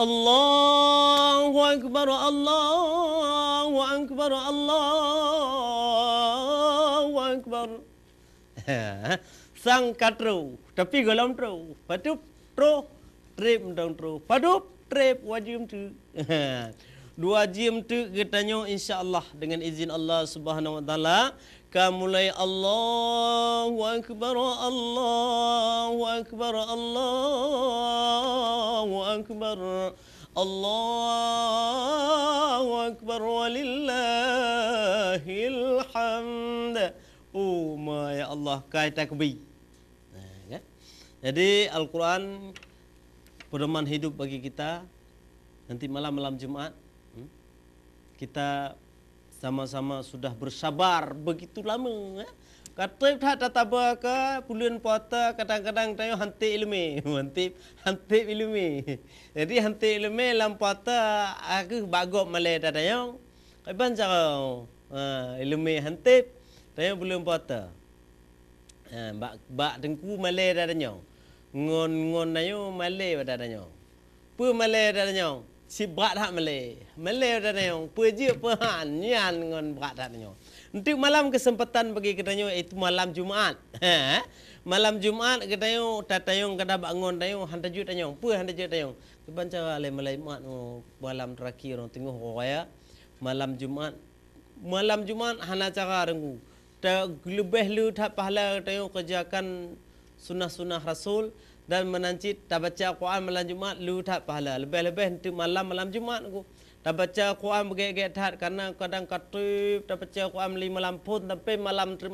Allahu Akbar, Allahu Akbar, Allahu Akbar. Sang katru, tapi golong tru, patup tru, trip dong tru, patup trip wajib tu. 2 jam tu katanya insya-Allah dengan izin Allah Subhanahu wa taala mulai Allahu Akbar, Allahu Akbar, Allahu Akbar, Allahu Akbar walillahil hamd. Oh my Allah, kai takbir. Kan? Jadi Al-Quran pedoman hidup bagi kita. Nanti malam Jumaat kita sama-sama sudah bersabar begitu lama. Kata tak tata ke bulan puasa kadang-kadang tayo hanti ilmu, hanti ilmu. Jadi hanti ilmu lam puasa aku bagok malai tayo. Kapan cara ilmu hanti tayo bulan puasa. Bak dengku malai tayo. Ngon tayo malai tayo. Pu malai tayo. Si berat hak Malay dah nayong pergi perhan nyan ngon berat dah nayong. Untuk malam kesempatan bagi katanya itu malam Jumaat. Malam Jumaat katanya tatayong kada bangun tayong hantajut tayong. Pu hantajut tayong. Keban cara le Malay mat malam terakhir tengok raya malam Jumaat. Malam Jumaat hana cara rengu. Lebih lu tak pahala tayong kerjakan sunnah-sunnah Rasul. Dan menancit tak baca Quran malam Jumaat lu tak pahala. Lebih-lebih untuk malam Jumaat aku. Tak baca Quran bergek-gek tak karena kadang katib tak baca Quran 5 malam pun tapi malam tak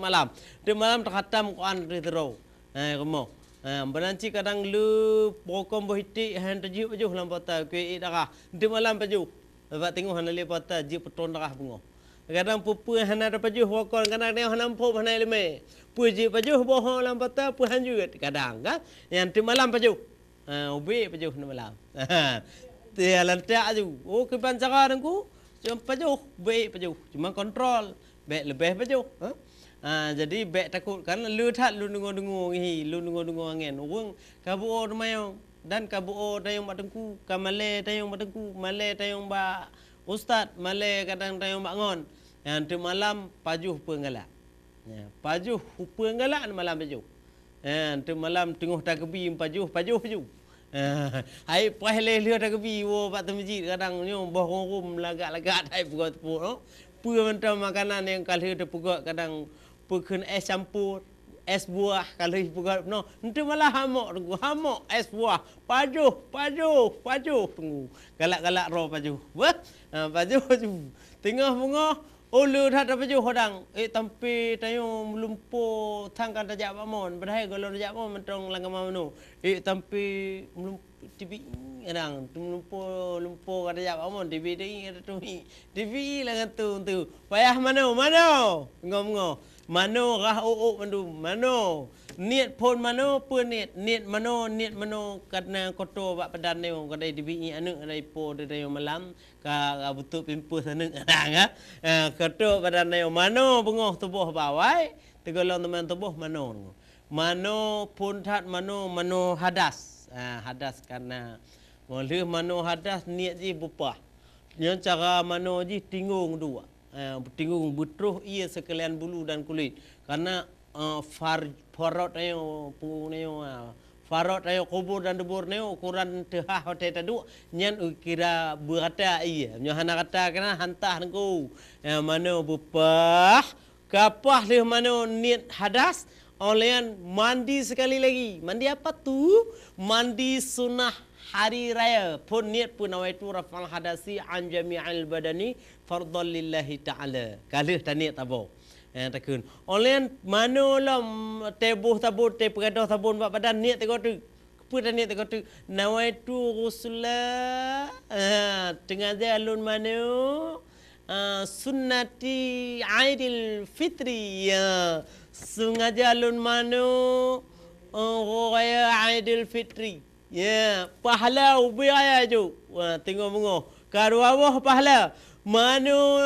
khatam Quran terus. Kamu. Menancit kadang lu prokom berhiti han tajuk baju dalam pota ke darah. Untuk malam baju. Lepas tengok han le pota jip peton darah bungo. Kadang pupu hana ada baju hokon kadang dia hana pop hana leme. Puji baju bohong lam pata pu hanjut kadang kan. Yang tu malam baju. Ubi baju malam. Dia lantak tu. Oh keban cara dengku. Cuma baju baik baju. Cuma kontrol. Baik lebih baju. Jadi baik takut kan lu tak lu dengung ngi lu dengung angin. Urang kabu ormayong dan kabu dayong batengku kamale dayong batengku male dayong ba ustaz male kadang dayong bangun. Yang tu malam pajuh penggalak. Pajuh penggalak malam pajuh. Tu malam tengah takbir pajuh. Hai pahle lihat takbir wo pak masjid kadang nyo boh rum lagak-lagak tai pukul tepuk no. Pu mentang makanan yang kali tu pukul kadang pukul es campur, es buah kali pukul no. Tu malah hamok es buah. Pajuh tunggu. Galak-galak ro pajuh. Pajuh. Tengah bunga ulu tak ada baju hodang. Tampi tayo melumpuh tangkan tajak pamon. Padahal kalau tajak pamon mentong langkah manu. Tampi melumpuh TV kadang lumpuh kada tajak pamon TV ada tu. TV langan tu. Payah mano. Ngom. Mano rah mandu. Mano. Niat pun mano pun niat mano karena kotor bak padan dia kadai dibi anu kadai po dia malam ka butuh pimpus anu kadang kotor padan dia mano bengoh tubuh bawai tegolong teman tubuh mano pun tat mano hadas hadas karena ngoleh mano hadas niat ji bupah yang cara mano ji tinggung dua tinggung butruh ia sekalian bulu dan kulit karena farot ayo pung ayo farot ayo kubur dan debur neo ukuran tehah hotel tadu nyan ukira berata iya nyo hana kata kena hantah nengku mano bupah kapah leh mano niat hadas olean mandi sekali lagi mandi apa tu mandi sunnah hari raya pun niat pun awaitu rafal hadasi an jami'al badani fardhal lillahi ta'ala kalih taniat tabo takun olen mano lam tebuh tabur te pegadah sabun bak badan niat tengok tu keputan niat tengok tu nawaitu rusulullah tengah jalun mano sunnati aidil fitri ya sengaja jalun mano raya aidil fitri ya pahala ubi raya ju tengok mengoh karuawah pahala mano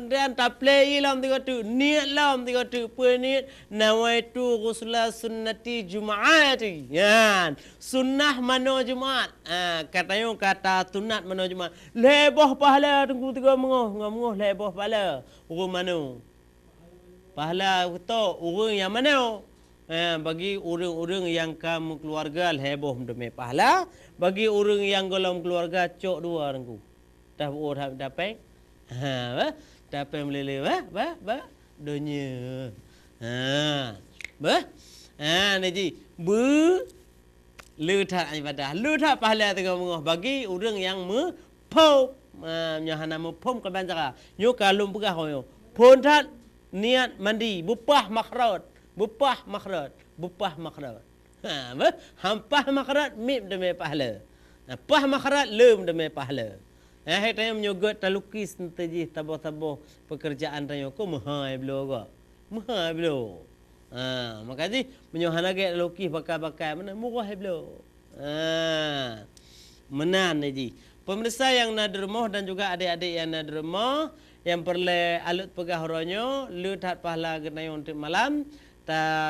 dan taplei lam tiga tu niat lam tiga tu penit nawaitu ghusla sunnati jumaati yan sunnah mano jumaat katanya kata sunat mano jumaat leboh pahala tunggu tiga mengoh leboh pahala urang mano pahala itu urang yang mana bagi orang-orang yang kamu keluarga heboh demi pahala bagi orang yang golong keluarga cok dua rengku dah dapat dapat melele dunia ni letak ibadah letak pahala tengah mengoh bagi orang yang pom nyahana pom ke banjara nyo kalum pegah yo pondat niat mandi bupah makhraj hampah makhraj mip demi pahala pah makhraj lem demi pahala tanya menyogot talukis nanti tabah-tabah pekerjaan tanya ko mahai belo makanya menyohana ke talukis bakal mana murah belo menan ji pemirsa yang nadermoh dan juga adik-adik yang nadermoh yang perlu alut pegah ronyo lutat pahala genai untuk malam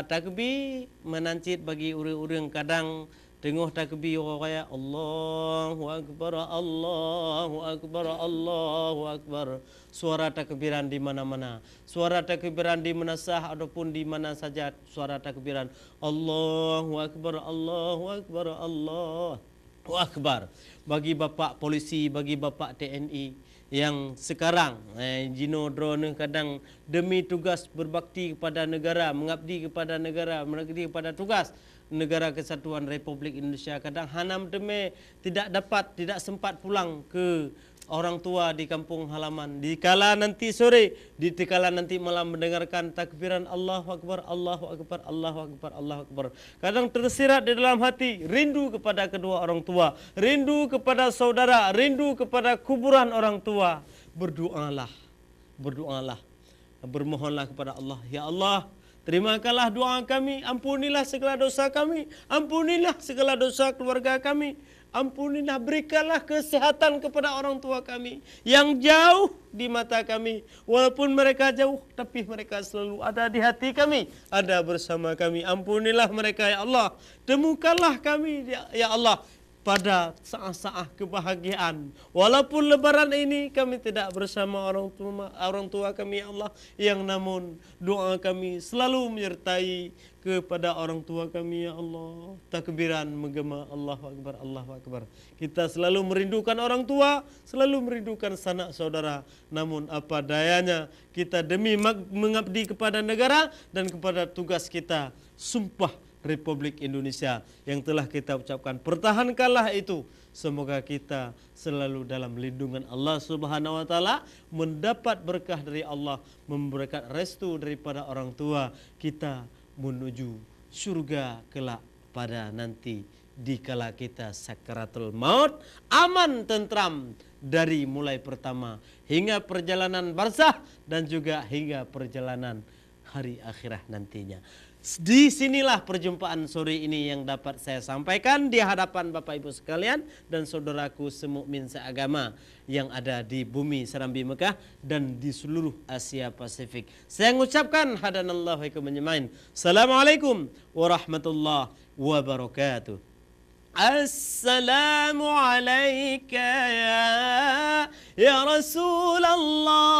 takbir menancit bagi orang-orang kadang tengok takbir orang Allahu akbar Allahu akbar Allahu akbar suara takbiran di mana-mana suara takbiran di menasah ataupun di mana saja suara takbiran Allahu akbar Allahu akbar Allahu akbar bagi bapak polisi bagi bapak TNI yang sekarang Jino drone kadang demi tugas berbakti kepada negara mengabdi kepada tugas negara kesatuan Republik Indonesia kadang hanam demi tidak sempat pulang ke orang tua di kampung halaman dikala nanti sore dikala nanti malam mendengarkan takbiran Allahu akbar Allahu akbar Allahu akbar Allahu akbar kadang tersirat di dalam hati rindu kepada kedua orang tua rindu kepada saudara rindu kepada kuburan orang tua berdoalah bermohonlah kepada Allah ya Allah terimakanlah doa kami ampunilah segala dosa kami ampunilah segala dosa keluarga kami ampunilah berikanlah kesehatan kepada orang tua kami yang jauh di mata kami walaupun mereka jauh tapi mereka selalu ada di hati kami ada bersama kami ampunilah mereka ya Allah temukanlah kami ya Allah pada saat-saat kebahagiaan walaupun lebaran ini kami tidak bersama orang tua kami ya Allah yang namun doa kami selalu menyertai kepada orang tua kami ya Allah takbiran menggema Allahu akbar kita selalu merindukan orang tua selalu merindukan sanak saudara namun apa dayanya kita demi mengabdi kepada negara dan kepada tugas kita sumpah Republik Indonesia yang telah kita ucapkan pertahankanlah itu semoga kita selalu dalam lindungan Allah Subhanahu wa taala mendapat berkah dari Allah memberikan restu daripada orang tua kita menuju surga kelak pada nanti dikala kita sakaratul maut aman tentram dari mulai pertama hingga perjalanan barzah dan juga hingga perjalanan hari akhirat nantinya. Di sinilah perjumpaan sore ini yang dapat saya sampaikan di hadapan Bapak Ibu sekalian dan saudaraku semukmin seagama yang ada di bumi Serambi Mekah dan di seluruh Asia Pasifik. Saya mengucapkan hadanallahu wa iyyakum. Assalamualaikum warahmatullahi wabarakatuh. Assalamu alayka ya Rasulullah.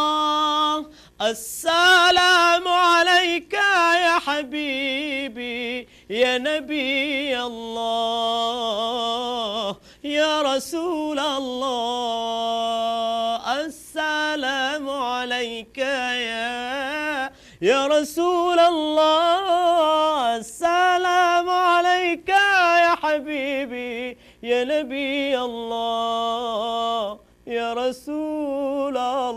Assalamu alayka ya habibi ya Nabi Allah ya Rasulullah. Assalamu alayka ya Rasulullah. Assalamu alayka ya habibi ya Nabi Allah ya Rasulullah.